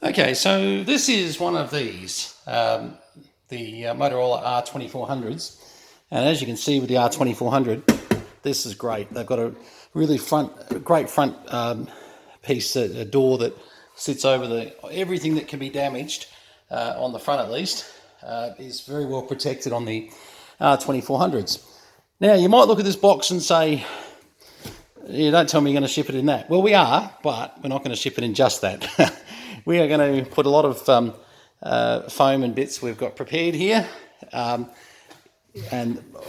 Okay, so this is one of these, the Motorola R2400s, and as you can see with the R2400, this is great. They've got a really great front piece, a door that sits over everything that can be damaged on the front at least, is very well protected on the R2400s. Now you might look at this box and say, you don't tell me you're going to ship it in that. Well, we are, but we're not going to ship it in just that. We are going to put a lot of foam and bits we've got prepared here. And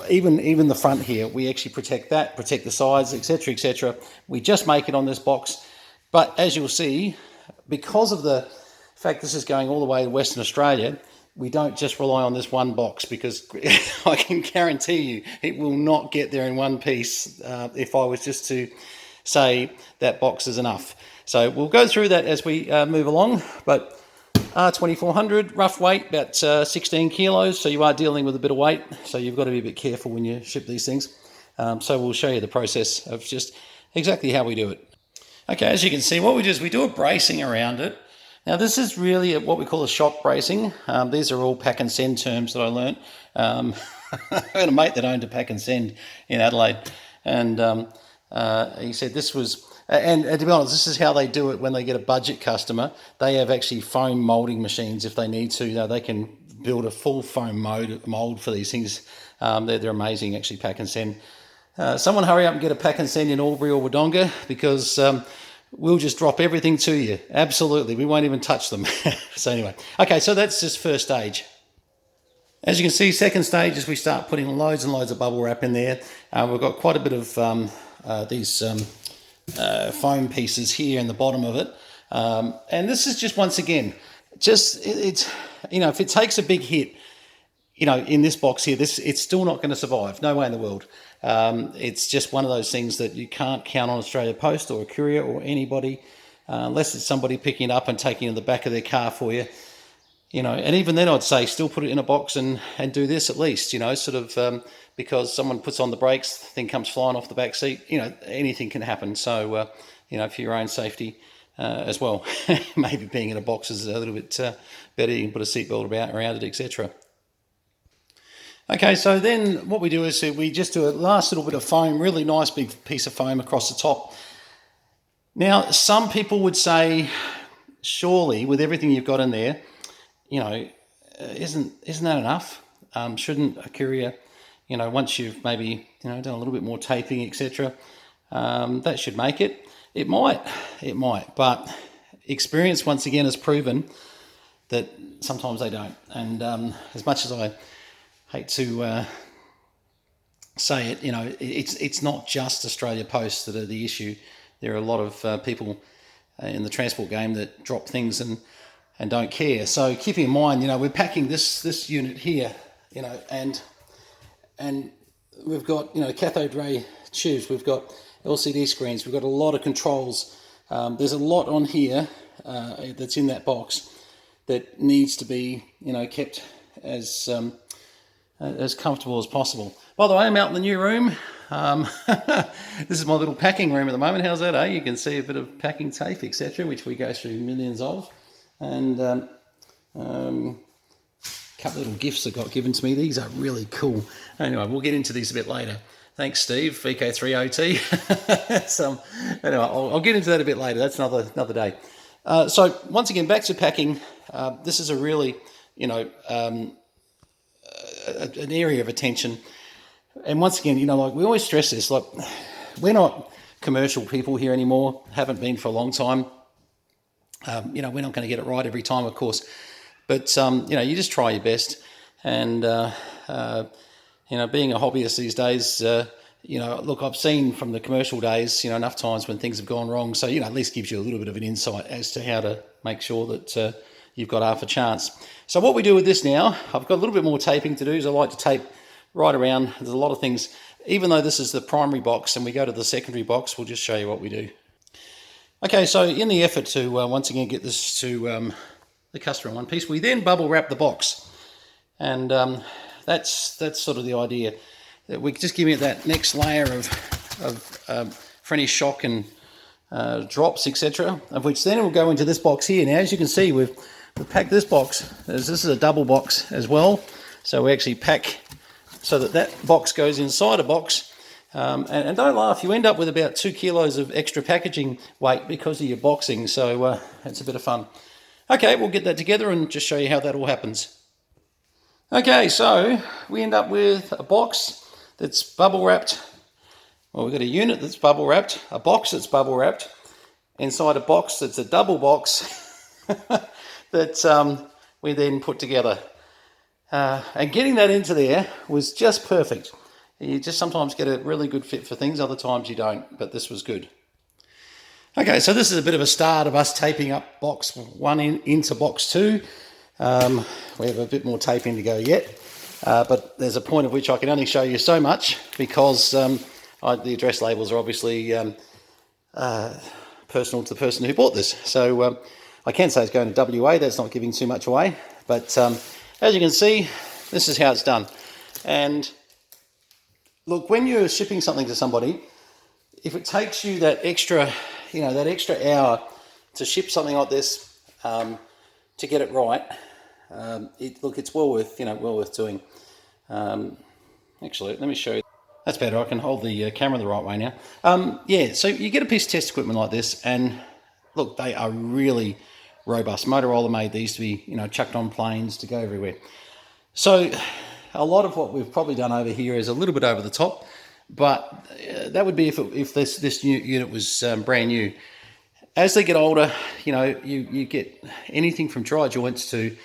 even the front here, we actually protect that, protect the sides, etc., etc. We just make it on this box. But as you'll see, because of the fact this is going all the way to Western Australia, we don't just rely on this one box, because I can guarantee you it will not get there in one piece if I was just to say that box is enough. So we'll go through that as we move along, but R2400, rough weight, about 16 kilos, so you are dealing with a bit of weight, so you've got to be a bit careful when you ship these things. So we'll show you the process of just exactly how we do it. Okay, as you can see, what we do is we do a bracing around it. Now this is really what we call a shock bracing. These are all pack and send terms that I learnt. I had a mate that owned a pack and send in Adelaide, and he said this was, and to be honest, this is how they do it when they get a budget customer. They have actually foam moulding machines if they need to. You know, they can build a full foam mould for these things. They're amazing, actually, pack and send. Someone hurry up and get a pack and send in Albury or Wodonga, because we'll just drop everything to you. Absolutely. We won't even touch them. So anyway, okay, so that's just first stage. As you can see, second stage is we start putting loads and loads of bubble wrap in there. We've got quite a bit of these foam pieces here in the bottom of it. And this is just, once again, it's you know, if it takes a big hit, you know, in this box here, it's still not going to survive. No way in the world. It's just one of those things that you can't count on Australia Post or a courier or anybody, unless it's somebody picking it up and taking it in the back of their car for you. You know, and even then I'd say still put it in a box and do this at least, you know, sort of, because someone puts on the brakes, the thing comes flying off the back seat, you know, anything can happen. So, you know, for your own safety as well, maybe being in a box is a little bit better. You can put a seatbelt around it, etc. Okay, so then what we do is we just do a last little bit of foam, really nice big piece of foam across the top. Now, some people would say, surely with everything you've got in there, you know, isn't that enough? Shouldn't a courier, you know, once you've maybe, you know, done a little bit more taping, etc., that should make it? It might, but experience once again has proven that sometimes they don't. And as much as I hate to say it, you know, it's not just Australia Post that are the issue. There are a lot of people in the transport game that drop things and don't care. So keeping in mind, you know, we're packing this unit here, you know, and we've got, you know, cathode ray tubes, we've got LCD screens, we've got a lot of controls. There's a lot on here that's in that box that needs to be, you know, kept as comfortable as possible. By the way, I'm out in the new room. This is my little packing room at the moment. How's that, eh? You can see a bit of packing tape, etc., which we go through millions of. And a couple of little gifts that got given to me. These are really cool. Anyway, we'll get into these a bit later. Thanks, Steve, VK3OT. So, anyway, I'll get into that a bit later. That's another day. So once again, back to packing. This is a really, you know, an area of attention. And once again, you know, like we always stress this, like we're not commercial people here anymore, haven't been for a long time. You know, we're not going to get it right every time, of course, but you know, you just try your best. And you know, being a hobbyist these days, you know, look, I've seen from the commercial days, you know, enough times when things have gone wrong. So, you know, at least gives you a little bit of an insight as to how to make sure that you've got half a chance. So what we do with this now, I've got a little bit more taping to do, so I like to tape right around. There's a lot of things, even though this is the primary box and we go to the secondary box, we'll just show you what we do. Okay, so in the effort to once again get this to the customer in one piece, we then bubble wrap the box. And that's sort of the idea, that we're just giving it that next layer of for any shock and drops, etc., of which then it will go into this box here. Now, as you can see, we've packed this box. This is a double box as well, so we actually pack so that that box goes inside a box. And don't laugh, you end up with about 2 kilos of extra packaging weight because of your boxing, so it's a bit of fun. Okay, we'll get that together and just show you how that all happens. Okay, so we end up with a box that's bubble wrapped. Well, we've got a unit that's bubble wrapped, a box that's bubble wrapped, inside a box that's a double box that we then put together. And getting that into there was just perfect. You just sometimes get a really good fit for things, other times you don't, but this was good. Okay, so this is a bit of a start of us taping up box 1 into box 2. We have a bit more taping to go yet, but there's a point at which I can only show you so much because the address labels are obviously personal to the person who bought this. So I can say it's going to WA, that's not giving too much away, but as you can see, this is how it's done. And look, when you're shipping something to somebody, if it takes you that extra, that extra hour to ship something like this, to get it right, it's well worth doing. Actually, let me show you. That's better. I can hold the camera the right way now. Yeah, so you get a piece of test equipment like this, and look, they are really robust. Motorola made these to be, chucked on planes to go everywhere. So a lot of what we've probably done over here is a little bit over the top, but that would be if this new unit was brand new. As they get older, you get anything from dry joints to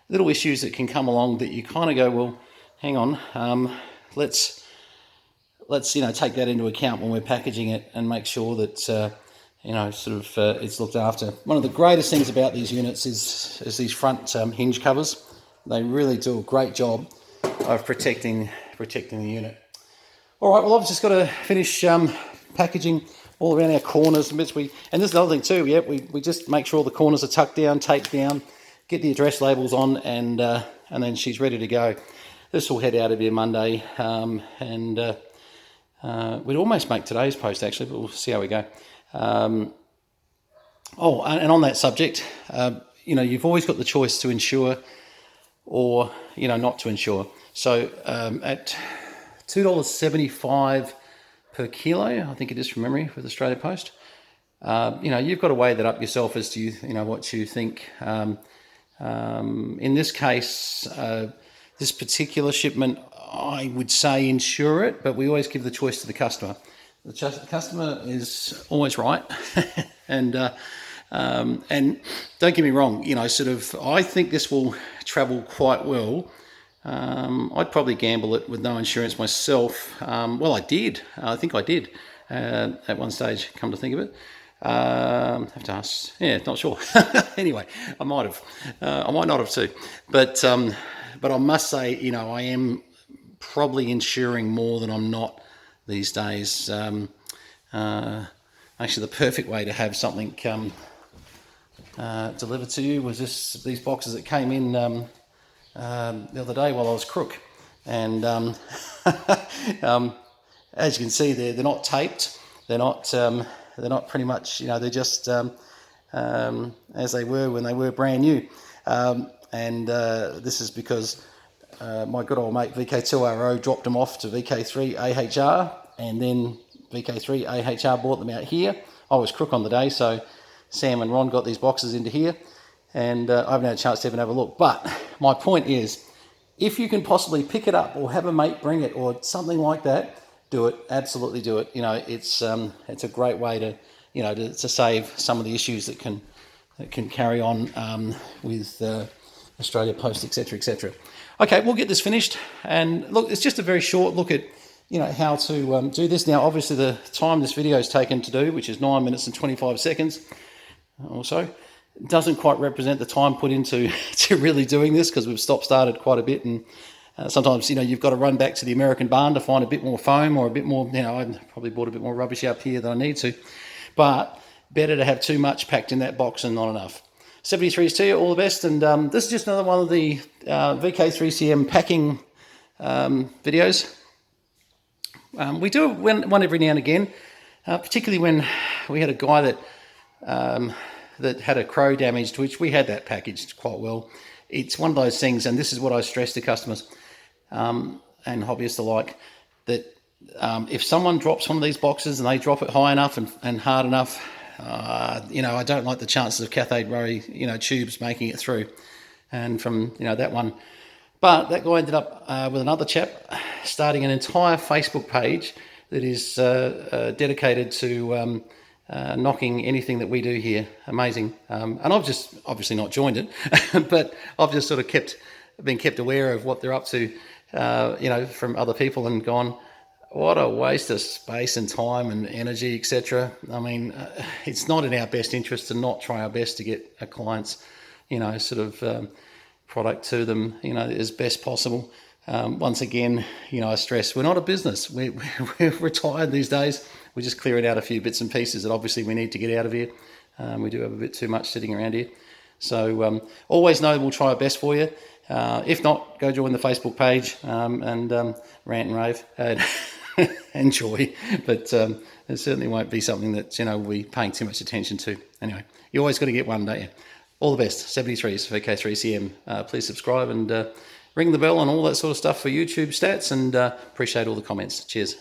little issues that can come along that you kind of go, well, hang on, let's take that into account when we're packaging it and make sure that it's looked after. One of the greatest things about these units is these front hinge covers. They really do a great job of protecting the unit. All right, well, I've just got to finish packaging all around our corners and bits. And this is the other thing too. Yeah, we just make sure all the corners are tucked down, taped down, get the address labels on, and then she's ready to go. This will head out of here Monday, and we'd almost make today's post actually, but we'll see how we go. And on that subject, you've always got the choice to insure or not to insure. So at $2.75 per kilo, I think it is from memory with Australia Post. You've got to weigh that up yourself as to what you think. In this case, this particular shipment, I would say insure it, but we always give the choice to the customer. The customer is always right, and don't get me wrong. I think this will travel quite well. I'd probably gamble it with no insurance myself. Well, I did. I think I did at one stage, come to think of it. Have to ask. Yeah, not sure. Anyway, I might have. I might not have too. But I must say, I am probably insuring more than I'm not these days. Actually, the perfect way to have something delivered to you was these boxes that came in the other day while I was crook, and as you can see, they're not taped. They're not pretty much. They're just as they were when they were brand new. And this is because my good old mate VK2RO dropped them off to VK3 AHR, and then VK3 AHR bought them out here. I was crook on the day, so Sam and Ron got these boxes into here, and I haven't had a chance to even have a look. But my point is, if you can possibly pick it up or have a mate bring it or something like that, do it. Absolutely do it. It's a great way to to save some of the issues that can carry on with Australia Post, etc., etc. Okay, we'll get this finished, and look, it's just a very short look at how to do this. Now, obviously, the time this video is taken to do, which is 9 minutes and 25 seconds, also, doesn't quite represent the time put into to really doing this, because we've started quite a bit, and sometimes you've got to run back to the American barn to find a bit more foam or a bit more. I probably bought a bit more rubbish up here than I need to, but better to have too much packed in that box than not enough. 73s to you, all the best, and this is just another one of the VK3CM packing videos. We do one every now and again, particularly when we had a guy that that had a crow damaged, which we had that packaged quite well. It's one of those things, and this is what I stress to customers and hobbyists alike, that if someone drops one of these boxes and they drop it high enough and hard enough, I don't like the chances of cathode ray, tubes making it through. And from, that one. But that guy ended up with another chap starting an entire Facebook page that is dedicated to knocking anything that we do here. Amazing. And I've just obviously not joined it, but I've just sort of been kept aware of what they're up to, from other people, and gone, what a waste of space and time and energy, etc. I mean, it's not in our best interest to not try our best to get our clients, product to them, as best possible. Once again, I stress, we're not a business. We're retired these days. We're just clearing out a few bits and pieces that obviously we need to get out of here. We do have a bit too much sitting around here. So always know we'll try our best for you. If not, go join the Facebook page and rant and rave and enjoy. But it certainly won't be something that, we'll be paying too much attention to. Anyway, you always got to get one, don't you? All the best. 73s for K3CM. Please subscribe and ring the bell and all that sort of stuff for YouTube stats, and appreciate all the comments. Cheers.